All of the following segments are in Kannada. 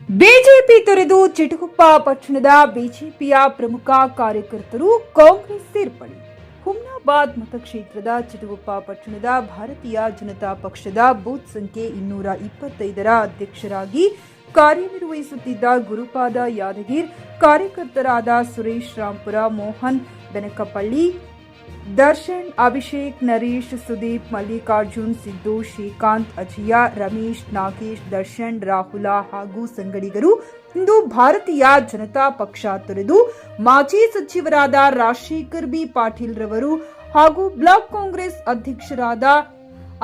ಬಿಜೆಪಿ ತೊರೆದು ಚಿಟಗುಪ್ಪ ಪಟ್ಟಣದ ಬಿಜೆಪಿಯ ಪ್ರಮುಖ ಕಾರ್ಯಕರ್ತರು ಕಾಂಗ್ರೆಸ್ ಸೇರ್ಪಡೆ. ಹುಮ್ನಾಬಾದ್ ಮತಕ್ಷೇತ್ರದ ಚಿಟಗುಪ್ಪ ಪಟ್ಟಣದ ಭಾರತೀಯ ಜನತಾ ಪಕ್ಷದ ಬೂತ್ ಸಂಖ್ಯೆ 225ರ ಅಧ್ಯಕ್ಷರಾಗಿ ಕಾರ್ಯನಿರ್ವಹಿಸುತ್ತಿದ್ದ ಗುರುಪಾದ ಯಾದಗಿರ್, ಕಾರ್ಯಕರ್ತರಾದ ಸುರೇಶ್ ರಾಂಪುರ, ಮೋಹನ್ ಬೆನಕಪಳ್ಳಿ, ದರ್ಶನ್, ಅಭಿಷೇಕ್, ನರೇಶ್, ಸುದೀಪ್, ಮಲ್ಲಿಕಾರ್ಜುನ್, ಸಿದ್ದು, ಶ್ರೀಕಾಂತ್, ಅಜಯ, ರಮೇಶ್, ನಾಗೇಶ್, ದರ್ಶನ್, ರಾಹುಲ ಹಾಗೂ ಸಂಗಡಿಗರು ಇಂದು ಭಾರತೀಯ ಜನತಾ ಪಕ್ಷ ತೊರೆದು ಮಾಜಿ ಸಚಿವರಾದ ರಾಜಶೇಖರ್ ಬಿ ಪಾಟೀಲ್ ರವರು ಹಾಗೂ ಬ್ಲಾಕ್ ಕಾಂಗ್ರೆಸ್ ಅಧ್ಯಕ್ಷರಾದ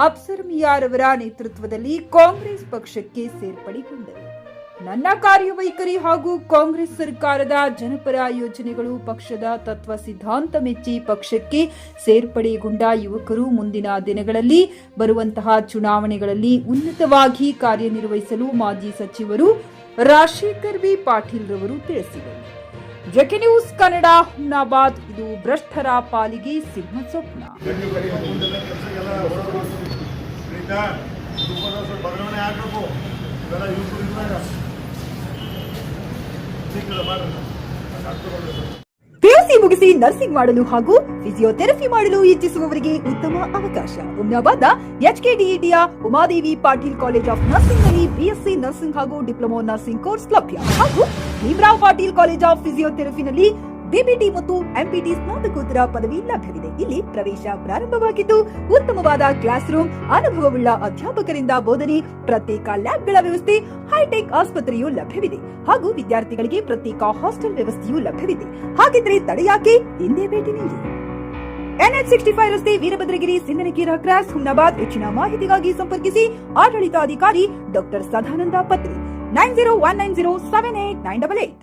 ಅಫ್ಸರ್ ಮಿಯಾರ್ ಅವರ ನೇತೃತ್ವದಲ್ಲಿ ಕಾಂಗ್ರೆಸ್ ಪಕ್ಷಕ್ಕೆ ಸೇರ್ಪಡೆಗೊಂಡರು. ನನ್ನ ಕಾರ್ಯವೈಖರಿ ಹಾಗೂ ಕಾಂಗ್ರೆಸ್ ಸರ್ಕಾರದ ಜನಪರ ಯೋಜನೆಗಳು, ಪಕ್ಷದ ತತ್ವ ಸಿದ್ಧಾಂತ ಮೆಚ್ಚಿ ಪಕ್ಷಕ್ಕೆ ಸೇರ್ಪಡೆಗೊಂಡ ಯುವಕರು ಮುಂದಿನ ದಿನಗಳಲ್ಲಿ ಬರುವಂತಹ ಚುನಾವಣೆಗಳಲ್ಲಿ ಉನ್ನತವಾಗಿ ಕಾರ್ಯನಿರ್ವಹಿಸಲು ಮಾಜಿ ಸಚಿವರು ರಾಜಶೇಖರ್ ಬಿ ಪಾಟೀಲ್ ರವರು ತಿಳಿಸಿದರು. JK news Kannada, Humnabad. ಇದು ಭ್ರಷ್ಟರ ಪಾಲಿಗೆ ಸಿಂಹ ಸ್ವಪ್ನ. ಪಿಯುಸಿ ಮುಗಿಸಿ ನರ್ಸಿಂಗ್ ಮಾಡಲು ಹಾಗೂ ಫಿಸಿಯೋಥೆರಪಿ ಮಾಡಲು ಇಚ್ಛಿಸುವವರಿಗೆ ಉತ್ತಮ ಅವಕಾಶ. ಹುಮ್ನಾಬಾದ್ನ ಎಚ್ಕೆಡಿಇಟಿಯ Umadevi Patil college of nursing ನಲ್ಲಿ ಬಿಎಸ್ಸಿ ನರ್ಸಿಂಗ್ ಹಾಗೂ ಡಿಪ್ಲೊಮಾ ನರ್ಸಿಂಗ್ ಕೋರ್ಸ್ ಲಭ್ಯ ಹಾಗೂ ಭೀಮರಾವ್ ಪಾಟೀಲ್ ಕಾಲೇಜ್ ಆಫ್ ಫಿಸಿಯೋಥೆರಪಿನಲ್ಲಿ ಬಿಬಿಟಿ ಮತ್ತು ಎಂಪಿಟಿ ಸ್ನಾತಕೋತ್ತರ ಪದವಿ ಲಭ್ಯವಿದೆ. ಇಲ್ಲಿ ಪ್ರವೇಶ ಪ್ರಾರಂಭವಾಗಿದ್ದು ಉತ್ತಮವಾದ ಕ್ಲಾಸ್ ರೂಮ್, ಅನುಭವವುಳ್ಳ ಅಧ್ಯಾಪಕರಿಂದ ಬೋಧನೆ, ಪ್ರತ್ಯೇಕ ಲ್ಯಾಬ್ಗಳ ವ್ಯವಸ್ಥೆ, ಹೈಟೆಕ್ ಆಸ್ಪತ್ರೆಯೂ ಲಭ್ಯವಿದೆ ಹಾಗೂ ವಿದ್ಯಾರ್ಥಿಗಳಿಗೆ ಪ್ರತ್ಯೇಕ ಹಾಸ್ಟೆಲ್ ವ್ಯವಸ್ಥೆಯೂ ಲಭ್ಯವಿದೆ. ಹಾಗಿದ್ರೆ ತಡೆಯಾಕೆ, ಹಿಂದೆ ಭೇಟಿ ನೀಡಿ. NH65 ರಸ್ತೆ, ವೀರಭದ್ರಗಿರಿ, ಸಿಂದನಕೀರ ಕ್ರಾಸ್, ಹುಮ್ನಾಬಾದ್. ಹೆಚ್ಚಿನ ಮಾಹಿತಿಗಾಗಿ ಸಂಪರ್ಕಿಸಿ ಆಡಳಿತಾಧಿಕಾರಿ ಡಾಕ್ಟರ್ ಸದಾನಂದ ಪತ್ರಿ 9019078988.